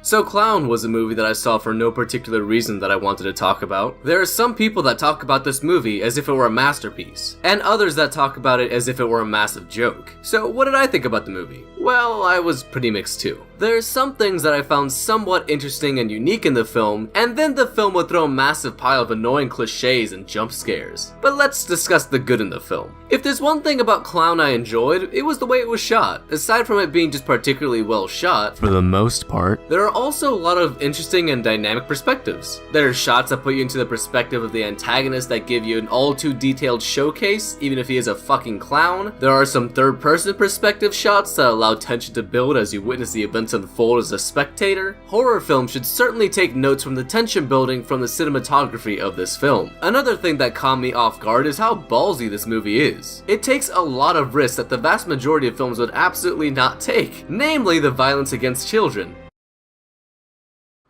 So Clown was a movie that I saw for no particular reason that I wanted to talk about. There are some people that talk about this movie as if it were a masterpiece, and others that talk about it as if it were a massive joke. So what did I think about the movie? Well, I was pretty mixed too. There's some things that I found somewhat interesting and unique in the film, and then the film would throw a massive pile of annoying cliches and jump scares. But let's discuss the good in the film. If there's one thing about Clown I enjoyed, it was the way it was shot. Aside from it being just particularly well shot, for the most part, there are also a lot of interesting and dynamic perspectives. There are shots that put you into the perspective of the antagonist that give you an all too detailed showcase, even if he is a fucking clown. There are some third-person perspective shots that allow tension to build as you witness the events unfold as a spectator. Horror films should certainly take notes from the tension building from the cinematography of this film. Another thing that caught me off guard is how ballsy this movie is. It takes a lot of risks that the vast majority of films would absolutely not take, namely the violence against children.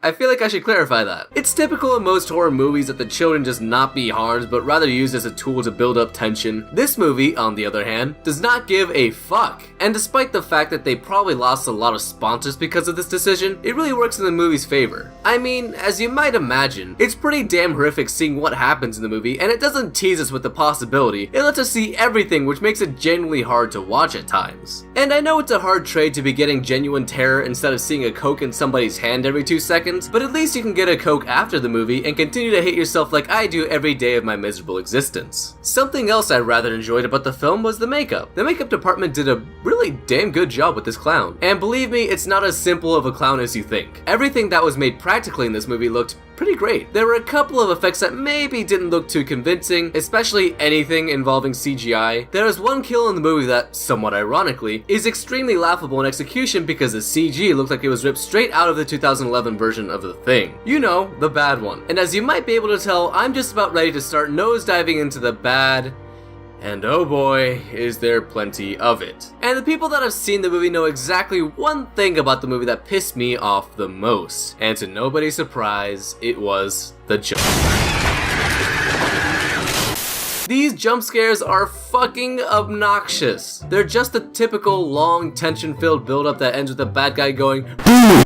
I feel like I should clarify that. It's typical in most horror movies that the children just not be harmed, but rather used as a tool to build up tension. This movie, on the other hand, does not give a fuck. And despite the fact that they probably lost a lot of sponsors because of this decision, it really works in the movie's favor. I mean, as you might imagine, it's pretty damn horrific seeing what happens in the movie, and it doesn't tease us with the possibility. It lets us see everything, which makes it genuinely hard to watch at times. And I know it's a hard trade to be getting genuine terror instead of seeing a Coke in somebody's hand every 2 seconds, but at least you can get a Coke after the movie and continue to hate yourself like I do every day of my miserable existence. Something else I rather enjoyed about the film was the makeup. The makeup department did a really damn good job with this clown. And believe me, it's not as simple of a clown as you think. Everything that was made practically in this movie looked pretty great. There were a couple of effects that maybe didn't look too convincing, especially anything involving CGI. There is one kill in the movie that, somewhat ironically, is extremely laughable in execution because the CG looked like it was ripped straight out of the 2011 version of The Thing. You know, the bad one. And as you might be able to tell, I'm just about ready to start nosediving into the bad. And oh boy, is there plenty of it. And the people that have seen the movie know exactly one thing about the movie that pissed me off the most. And to nobody's surprise, it was the jump. These jump scares are fucking obnoxious. They're just the typical long tension-filled build-up that ends with the bad guy going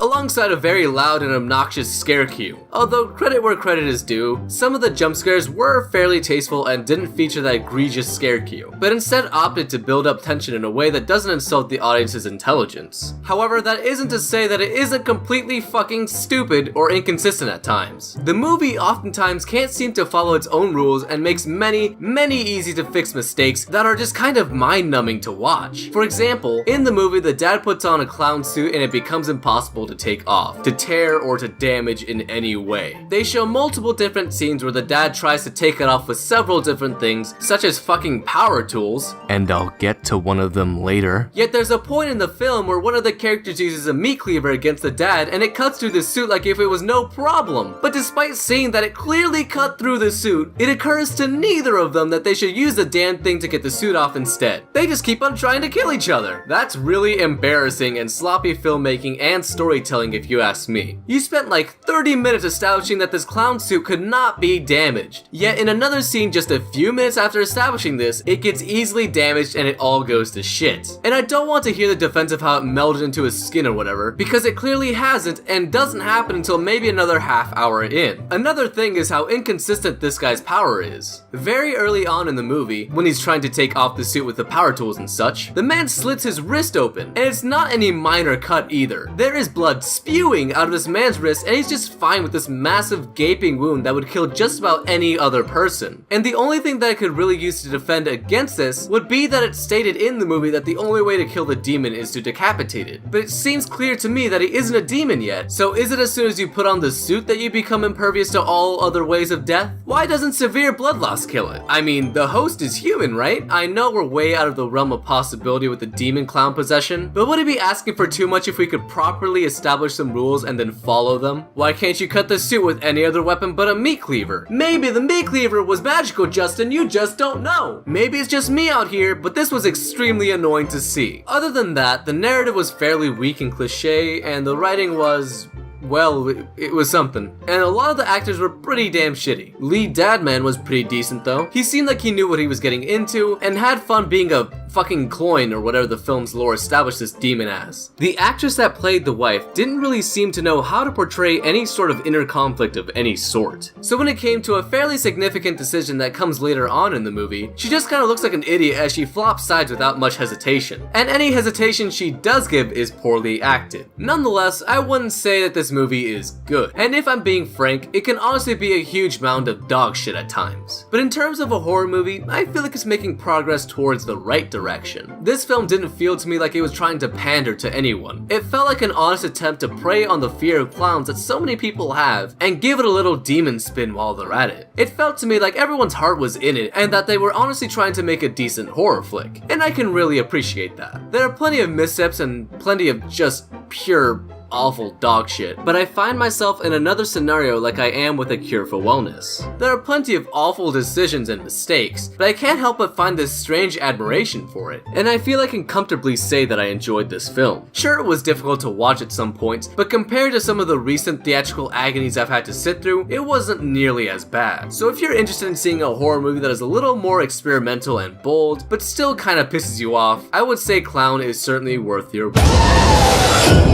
alongside a very loud and obnoxious scare cue. Although credit where credit is due, some of the jump scares were fairly tasteful and didn't feature that egregious scare cue, but instead opted to build up tension in a way that doesn't insult the audience's intelligence. However, that isn't to say that it isn't completely fucking stupid or inconsistent at times. The movie oftentimes can't seem to follow its own rules and makes many easy to fix mistakes that are just kind of mind-numbing to watch. For example, in the movie, the dad puts on a clown suit and it becomes impossible to take off, to tear, or to damage in any way. They show multiple different scenes where the dad tries to take it off with several different things, such as fucking power tools, and I'll get to one of them later. Yet there's a point in the film where one of the characters uses a meat cleaver against the dad and it cuts through the suit like if it was no problem. But despite seeing that it clearly cut through the suit, it occurs to neither of them that they should use the damn thing to get the suit off instead. They just keep on trying to kill each other. That's really embarrassing and sloppy filmmaking and storytelling if you ask me. You spent like 30 minutes establishing that this clown suit could not be damaged. Yet in another scene just a few minutes after establishing this, it gets easily damaged and it all goes to shit. And I don't want to hear the defense of how it melded into his skin or whatever, because it clearly hasn't and doesn't happen until maybe another half hour in. Another thing is how inconsistent this guy's power is. Very early on in the movie, when he's trying to take off the suit with the power tools and such, the man slits his wrist open, and it's not any minor cut either. There is blood spewing out of this man's wrist, and he's just fine with this massive gaping wound that would kill just about any other person. And the only thing that I could really use to defend against this would be that it's stated in the movie that the only way to kill the demon is to decapitate it. But it seems clear to me that he isn't a demon yet, so is it as soon as you put on the suit that you become impervious to all other ways of death? Why doesn't severe blood loss kill it? I mean, the host is human, right? I know we're way out of the realm of possibility with the demon clown possession, but would it be asking for too much if we could properly establish some rules and then follow them? Why can't you cut the suit with any other weapon but a meat cleaver? Maybe the meat cleaver was magical, Justin, you just don't know. Maybe it's just me out here, but this was extremely annoying to see. Other than that, the narrative was fairly weak and cliche, and the writing was, well, it was something. And a lot of the actors were pretty damn shitty. Lead Dadman was pretty decent though. He seemed like he knew what he was getting into and had fun being a fucking cloyne or whatever the film's lore established this demon as. The actress that played the wife didn't really seem to know how to portray any sort of inner conflict of any sort. So when it came to a fairly significant decision that comes later on in the movie, she just kinda looks like an idiot as she flops sides without much hesitation. And any hesitation she does give is poorly acted. Nonetheless, I wouldn't say that this movie is good. And if I'm being frank, it can honestly be a huge mound of dog shit at times. But in terms of a horror movie, I feel like it's making progress towards the right direction. This film didn't feel to me like it was trying to pander to anyone. It felt like an honest attempt to prey on the fear of clowns that so many people have and give it a little demon spin while they're at it. It felt to me like everyone's heart was in it and that they were honestly trying to make a decent horror flick. And I can really appreciate that. There are plenty of missteps and plenty of just pure awful dog shit, but I find myself in another scenario like I am with A Cure for Wellness. There are plenty of awful decisions and mistakes, but I can't help but find this strange admiration for it, and I feel I can comfortably say that I enjoyed this film. Sure, it was difficult to watch at some points, but compared to some of the recent theatrical agonies I've had to sit through, it wasn't nearly as bad. So if you're interested in seeing a horror movie that is a little more experimental and bold, but still kinda pisses you off, I would say Clown is certainly worth your watch.